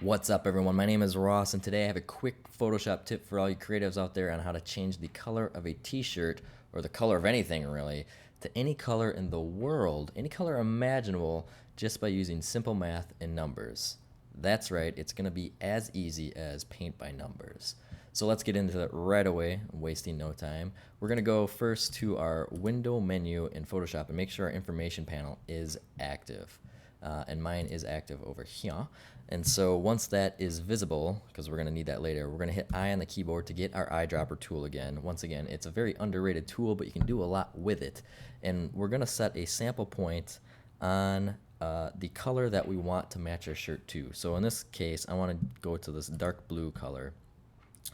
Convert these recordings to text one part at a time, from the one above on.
What's up, everyone? My name is Ross, and today I have a quick Photoshop tip for all you creatives out there on how to change the color of a t-shirt, or the color of anything really, to any color in the world, any color imaginable, just by using simple math and numbers. That's right, it's going to be as easy as paint by numbers. So let's get into it right away, I'm wasting no time. We're going to go first to our window menu in Photoshop and make sure our information panel is active. And mine is active over here. And so once that is visible, because we're going to need that later, we're going to hit I on the keyboard to get our eyedropper tool again. Once again, it's a very underrated tool, but you can do a lot with it. And we're going to set a sample point on the color that we want to match our shirt to. So in this case, I want to go to this dark blue color.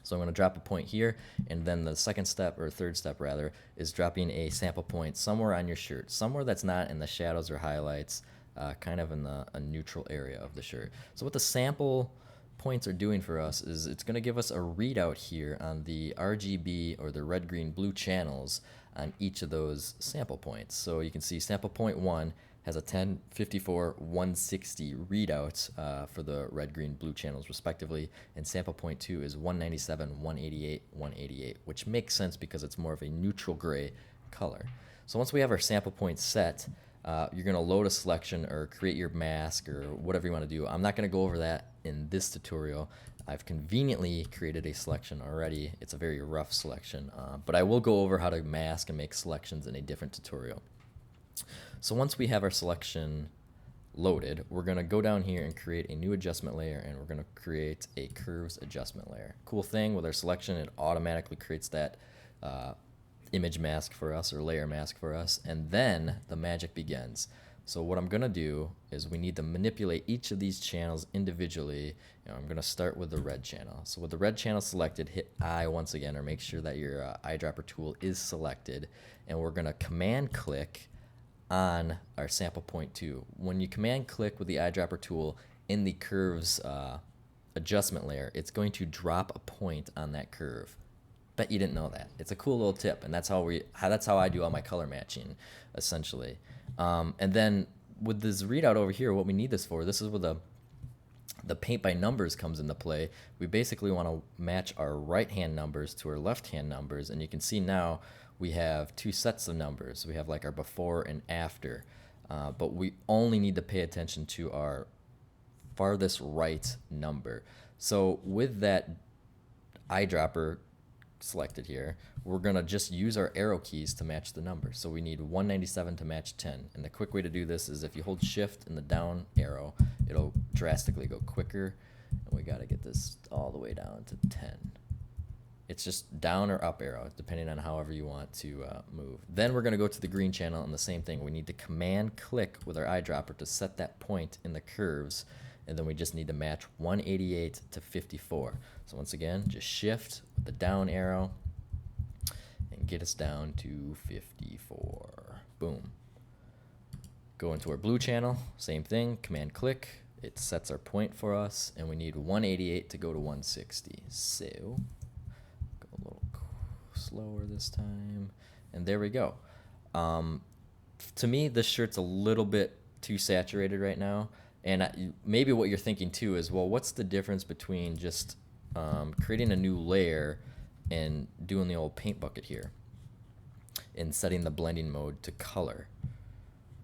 So I'm going to drop a point here, and then the second step, or third step rather, is dropping a sample point somewhere on your shirt, somewhere that's not in the shadows or highlights, kind of in a neutral area of the shirt. So what the sample points are doing for us is it's going to give us a readout here on the RGB, or the red, green, blue channels on each of those sample points. So you can see sample point 1 has a 10, 54, 160 readout for the red, green, blue channels respectively, and sample point 2 is 197, 188, 188, which makes sense because it's more of a neutral gray color. So once we have our sample points set, you're going to load a selection or create your mask or whatever you want to do. I'm not going to go over that in this tutorial. I've conveniently created a selection already. It's a very rough selection, but I will go over how to mask and make selections in a different tutorial. So once we have our selection loaded, we're going to go down here and create a new adjustment layer, and we're going to create a curves adjustment layer. Cool thing with our selection, it automatically creates that image mask for us, or layer mask for us, and then the magic begins. So what I'm going to do is we need to manipulate each of these channels individually. I'm going to start with the red channel. So with the red channel selected, hit I once again, or make sure that your eyedropper tool is selected, and we're going to command click on our sample point 2. When you command click with the eyedropper tool in the curves adjustment layer, it's going to drop a point on that curve. Bet you didn't know that. It's a cool little tip, and that's how I do all my color matching, essentially. And then with this readout over here, what we need this for, this is where the paint by numbers comes into play. We basically want to match our right hand numbers to our left hand numbers, and you can see now we have two sets of numbers. We have like our before and after, but we only need to pay attention to our farthest right number. So with that eyedropper selected here, we're going to just use our arrow keys to match the number. So we need 197 to match 10. And the quick way to do this is if you hold shift and the down arrow, it'll drastically go quicker. And we got to get this all the way down to 10. It's just down or up arrow, depending on however you want to move. Then we're going to go to the green channel, and the same thing. We need to command click with our eyedropper to set that point in the curves, and then we just need to match 188 to 54. So once again, just shift with the down arrow and get us down to 54. Boom. Go into our blue channel, same thing, command click. It sets our point for us, and we need 188 to go to 160. So a little slower this time, and there we go. To me, this shirt's a little bit too saturated right now, and maybe what you're thinking too is, well, what's the difference between just creating a new layer and doing the old paint bucket here and setting the blending mode to color?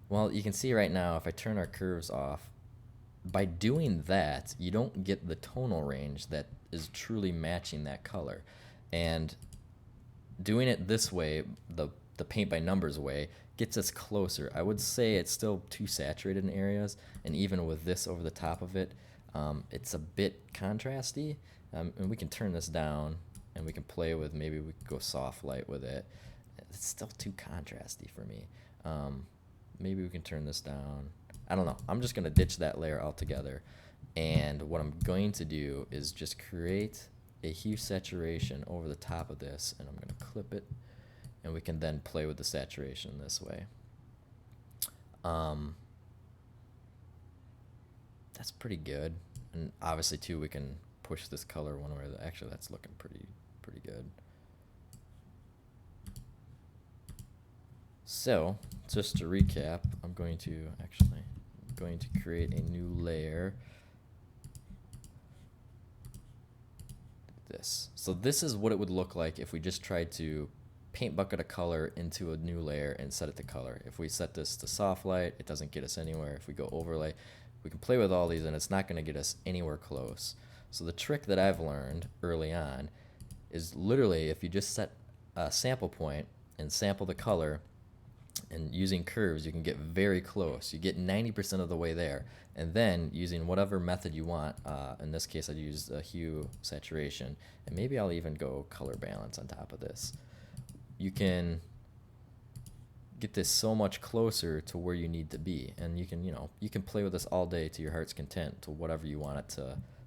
Well, you can see right now, if I turn our curves off, by doing that, you don't get the tonal range that is truly matching that color. And doing it this way, the paint by numbers way, gets us closer. I would say it's still too saturated in areas, and even with this over the top of it, it's a bit contrasty. And we can turn this down, and we can play with, maybe we could go soft light with it. It's still too contrasty for me. Maybe we can turn this down. I don't know. I'm just going to ditch that layer altogether. And what I'm going to do is just create a hue saturation over the top of this, and I'm going to clip it, and we can then play with the saturation this way. That's pretty good. And obviously too, we can push this color one way or the, actually that's looking pretty good. So just to recap, I'm going to create a new layer this. So this is what it would look like if we just tried to paint bucket a color into a new layer and set it to color. If we set this to soft light, it doesn't get us anywhere. If we go overlay, we can play with all these and it's not going to get us anywhere close. So the trick that I've learned early on is literally if you just set a sample point and sample the color, and using curves, you can get very close. You get 90% of the way there. And then using whatever method you want, in this case I'd use a hue saturation, and maybe I'll even go color balance on top of this. You can get this so much closer to where you need to be. And you can, you can play with this all day to your heart's content, to whatever you want it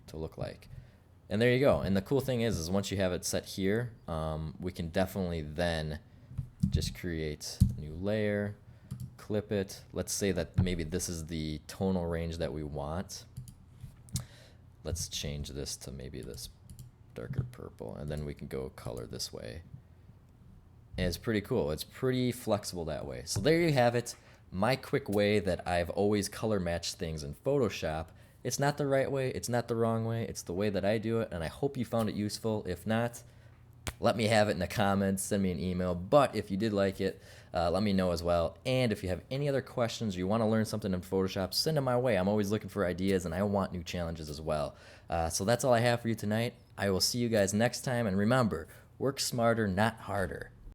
to look like. And there you go. And the cool thing is once you have it set here, we can definitely then just create a new layer, clip it. Let's say that maybe this is the tonal range that we want. Let's change this to maybe this darker purple, and then we can go color this way. And it's pretty cool. It's pretty flexible that way. So there you have it. My quick way that I've always color matched things in Photoshop. It's not the right way. It's not the wrong way. It's the way that I do it, and I hope you found it useful. If not, let me have it in the comments, send me an email. But if you did like it, let me know as well. And if you have any other questions or you want to learn something in Photoshop, send them my way. I'm always looking for ideas and I want new challenges as well. So that's all I have for you tonight. I will see you guys next time. And remember, work smarter, not harder.